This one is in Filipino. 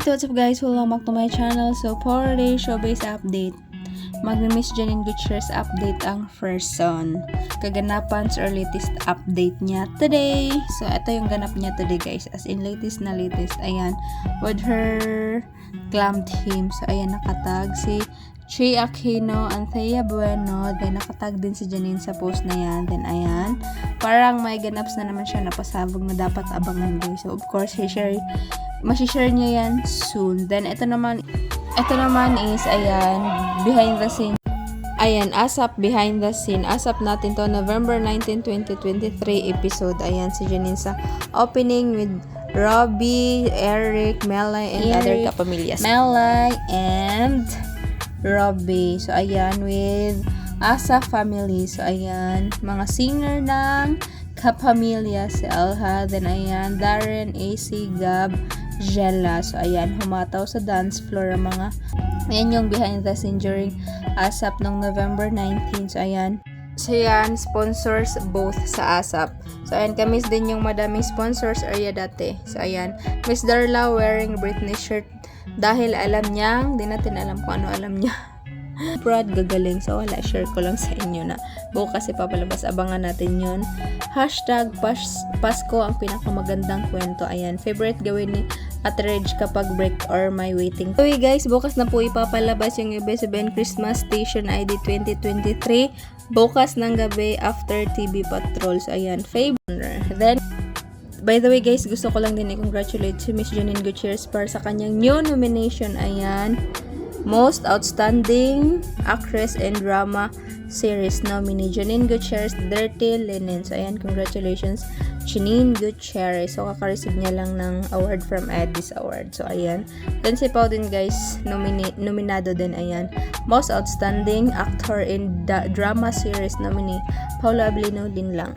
What's up guys? Welcome back to my channel. So for today's showbiz update, mag-Miss Janine Gutierrez update ang first son. Kaganapan or latest update niya today. So ito yung ganap niya today guys. As in latest na latest. Ayan. With her glam team. So ayan nakatag si Chi Aquino, Anthea Bueno, then nakatag din si Janine sa post na yan. Then ayan, parang may ganaps na naman siya napasabog na dapat abangan guys. So of course, masishare niya yan soon. Then ito naman is ayan, behind the scene. Ayan, ASAP behind the scene. ASAP natin to November 19, 2023 episode. Ayan, si Janine sa opening with Robbie, Eric, Melay, and other kapamilyas. Melay and Robbie. So, ayan, with Asa family. So, ayan, mga singer ng kapamilya si Alha. Then, ayan, Darren, AC, Gab, Jella. So, ayan, humataw sa dance floor ang mga, ayan yung behind the scene during ASAP nung November 19. So, ayan. So, ayan, sponsors both sa ASAP. So, ayan, kamis din yung madaming sponsors area dati. So, ayan, Miss Darla wearing Britney shirt dahil alam niyang, di natin alam kung ano alam niya. Brad gagaling. So, wala, share ko lang sa inyo na bukas ipapalabas. Abangan natin yun. Hashtag Pasko ang pinakamagandang kwento. Ayan, favorite gawin ni Ate Reg kapag break or my waiting. So, guys, bukas na po ipapalabas yung ABS-CBN Christmas Station ID 2023. Bukas ng gabi after TV Patrol. So, ayan, favorite. Then, by the way guys, gusto ko lang din i-congratulate si Miss Janine Gutierrez para sa kanyang new nomination. Ayan, Most Outstanding Actress in Drama Series nominee, Janine Gutierrez, Dirty Linen. So ayan, congratulations Janine Gutierrez. So kaka-receive niya lang ng award from Edis Award. So ayan, then si Pao din guys, nominado din. Ayan, Most Outstanding Actor in Drama Series nominee, Paula Ablino din lang.